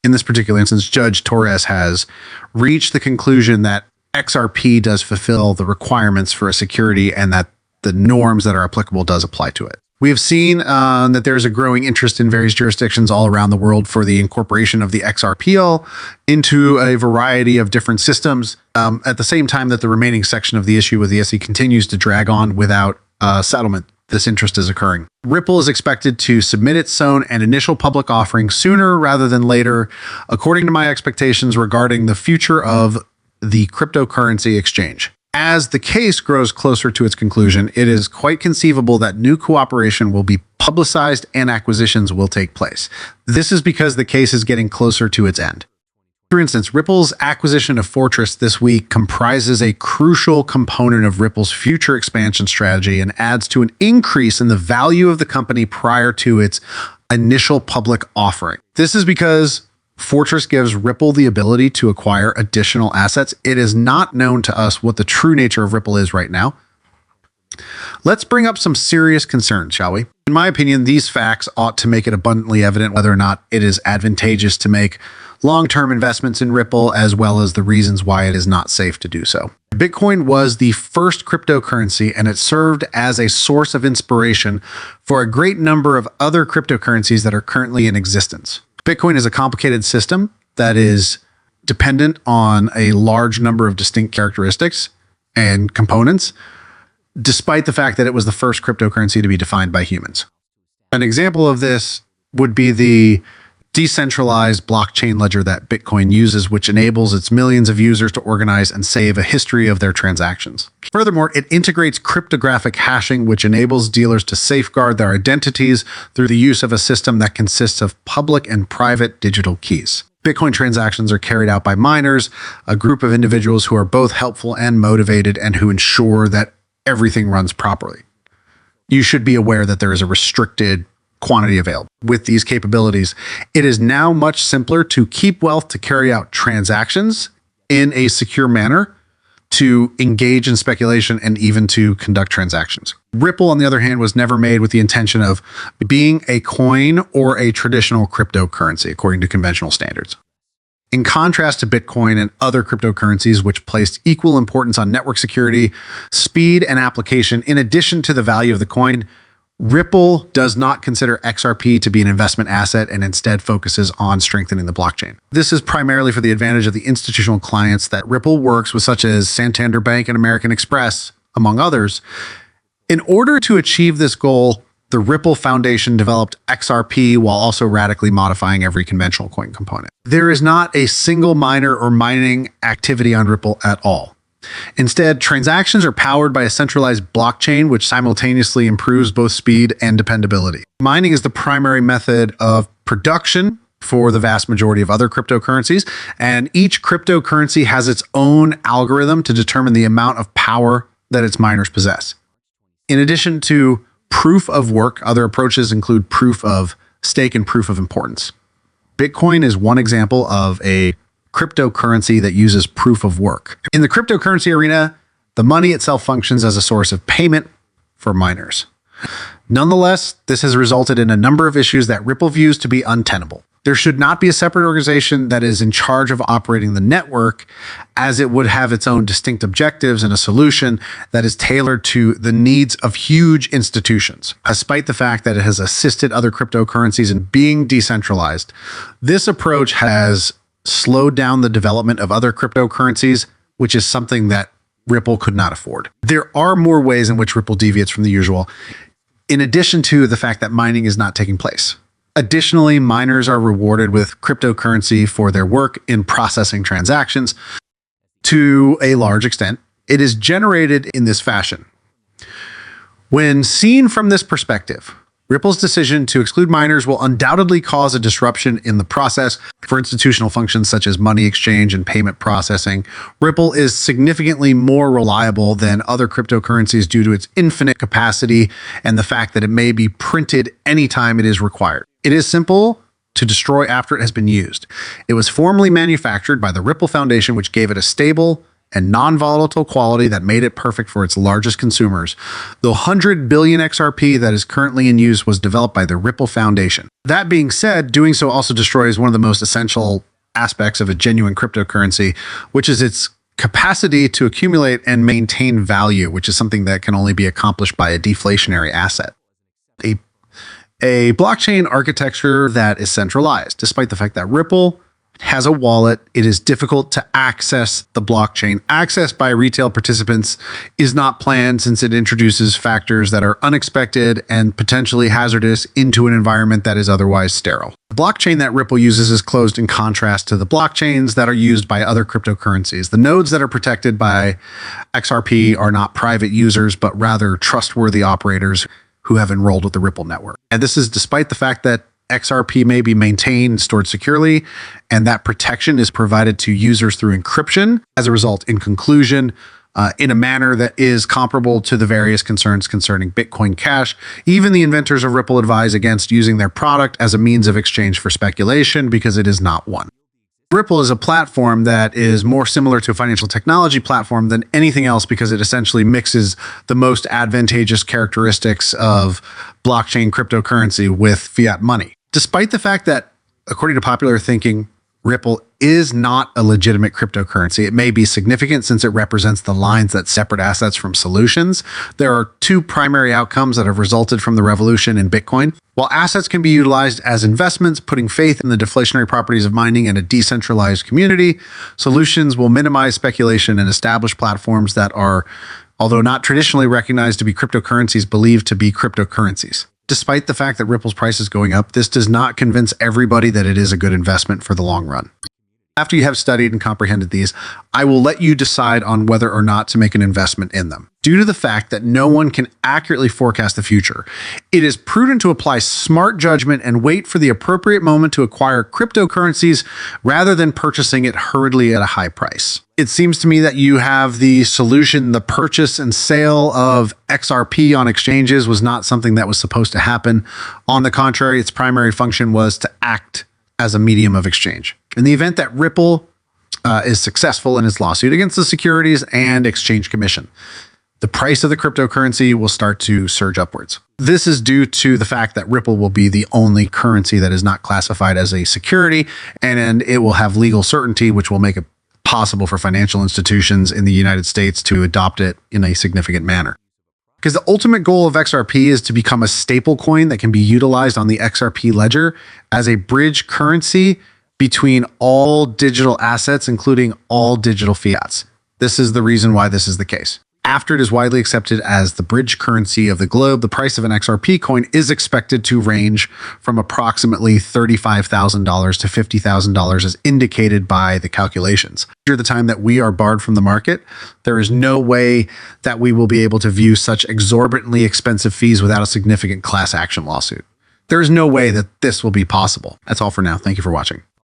In this particular instance, Judge Torres has reached the conclusion that XRP does fulfill the requirements for a security and that the norms that are applicable does apply to it. We have seen that there's a growing interest in various jurisdictions all around the world for the incorporation of the XRPL into a variety of different systems. At the same time that the remaining section of the issue with the SEC continues to drag on without settlement, this interest is occurring. Ripple is expected to submit its own and initial public offering sooner rather than later, according to my expectations regarding the future of the cryptocurrency exchange. As the case grows closer to its conclusion, it is quite conceivable that new cooperation will be publicized and acquisitions will take place. This is because the case is getting closer to its end. For instance, Ripple's acquisition of Fortress this week comprises a crucial component of Ripple's future expansion strategy and adds to an increase in the value of the company prior to its initial public offering. This is because Fortress gives Ripple the ability to acquire additional assets. It is not known to us what the true nature of Ripple is right now. Let's bring up some serious concerns, shall we? In my opinion, these facts ought to make it abundantly evident whether or not it is advantageous to make long-term investments in Ripple, as well as the reasons why it is not safe to do so. Bitcoin was the first cryptocurrency, and it served as a source of inspiration for a great number of other cryptocurrencies that are currently in existence. Bitcoin is a complicated system that is dependent on a large number of distinct characteristics and components, despite the fact that it was the first cryptocurrency to be defined by humans. An example of this would be the decentralized blockchain ledger that Bitcoin uses, which enables its millions of users to organize and save a history of their transactions. Furthermore, it integrates cryptographic hashing, which enables dealers to safeguard their identities through the use of a system that consists of public and private digital keys. Bitcoin transactions are carried out by miners, a group of individuals who are both helpful and motivated and who ensure that everything runs properly. You should be aware that there is a restricted quantity available. With these capabilities, it is now much simpler to keep wealth, to carry out transactions in a secure manner, to engage in speculation, and even to conduct transactions. Ripple, on the other hand, was never made with the intention of being a coin or a traditional cryptocurrency, according to conventional standards. In contrast to Bitcoin and other cryptocurrencies, which placed equal importance on network security, speed, and application, in addition to the value of the coin, Ripple does not consider XRP to be an investment asset and instead focuses on strengthening the blockchain. This is primarily for the advantage of the institutional clients that Ripple works with, such as Santander Bank and American Express, among others. In order to achieve this goal, the Ripple Foundation developed XRP while also radically modifying every conventional coin component. There is not a single miner or mining activity on Ripple at all. Instead, transactions are powered by a centralized blockchain, which simultaneously improves both speed and dependability. Mining is the primary method of production for the vast majority of other cryptocurrencies, and each cryptocurrency has its own algorithm to determine the amount of power that its miners possess. In addition to proof of work, other approaches include proof of stake and proof of importance. Bitcoin is one example of a cryptocurrency that uses proof of work. In the cryptocurrency arena, the money itself functions as a source of payment for miners. Nonetheless, this has resulted in a number of issues that Ripple views to be untenable. There should not be a separate organization that is in charge of operating the network, as it would have its own distinct objectives and a solution that is tailored to the needs of huge institutions. Despite the fact that it has assisted other cryptocurrencies in being decentralized, this approach has slowed down the development of other cryptocurrencies, which is something that Ripple could not afford. There are more ways in which Ripple deviates from the usual, in addition to the fact that mining is not taking place. Additionally, miners are rewarded with cryptocurrency for their work in processing transactions. To a large extent, it is generated in this fashion. When seen from this perspective, Ripple's decision to exclude miners will undoubtedly cause a disruption in the process for institutional functions such as money exchange and payment processing. Ripple is significantly more reliable than other cryptocurrencies due to its infinite capacity and the fact that it may be printed anytime it is required. It is simple to destroy after it has been used. It was formerly manufactured by the Ripple Foundation, which gave it a stable and non-volatile quality that made it perfect for its largest consumers. The 100 billion XRP that is currently in use was developed by the Ripple Foundation. That being said, doing so also destroys one of the most essential aspects of a genuine cryptocurrency, which is its capacity to accumulate and maintain value, which is something that can only be accomplished by a deflationary asset. A blockchain architecture that is centralized. Despite the fact that Ripple has a wallet, it is difficult to access the blockchain. Access by retail participants is not planned since it introduces factors that are unexpected and potentially hazardous into an environment that is otherwise sterile. The blockchain that Ripple uses is closed in contrast to the blockchains that are used by other cryptocurrencies. The nodes that are protected by XRP are not private users, but rather trustworthy operators who have enrolled with the Ripple network. And this is despite the fact that XRP may be maintained and stored securely, and that protection is provided to users through encryption. As a result, in conclusion, in a manner that is comparable to the various concerns concerning Bitcoin Cash, even the inventors of Ripple advise against using their product as a means of exchange for speculation because it is not one. Ripple is a platform that is more similar to a financial technology platform than anything else because it essentially mixes the most advantageous characteristics of blockchain cryptocurrency with fiat money. Despite the fact that, according to popular thinking, Ripple is not a legitimate cryptocurrency. It may be significant since it represents the lines that separate assets from solutions. There are two primary outcomes that have resulted from the revolution in Bitcoin. While assets can be utilized as investments, putting faith in the deflationary properties of mining and a decentralized community, solutions will minimize speculation and establish platforms that are, although not traditionally recognized to be cryptocurrencies, believed to be cryptocurrencies. Despite the fact that Ripple's price is going up, this does not convince everybody that it is a good investment for the long run. After you have studied and comprehended these, I will let you decide on whether or not to make an investment in them. Due to the fact that no one can accurately forecast the future, it is prudent to apply smart judgment and wait for the appropriate moment to acquire cryptocurrencies rather than purchasing it hurriedly at a high price. It seems to me that you have the solution. The purchase and sale of XRP on exchanges was not something that was supposed to happen. On the contrary, its primary function was to act as a medium of exchange. In the event that Ripple is successful in its lawsuit against the Securities and Exchange Commission, the price of the cryptocurrency will start to surge upwards. This is due to the fact that Ripple will be the only currency that is not classified as a security, and it will have legal certainty, which will make it possible for financial institutions in the United States to adopt it in a significant manner. Because the ultimate goal of XRP is to become a stable coin that can be utilized on the XRP ledger as a bridge currency between all digital assets, including all digital fiats. This is the reason why this is the case. After it is widely accepted as the bridge currency of the globe, the price of an XRP coin is expected to range from approximately $35,000 to $50,000 as indicated by the calculations. During the time that we are barred from the market, there is no way that we will be able to view such exorbitantly expensive fees without a significant class action lawsuit. There is no way that this will be possible. That's all for now. Thank you for watching.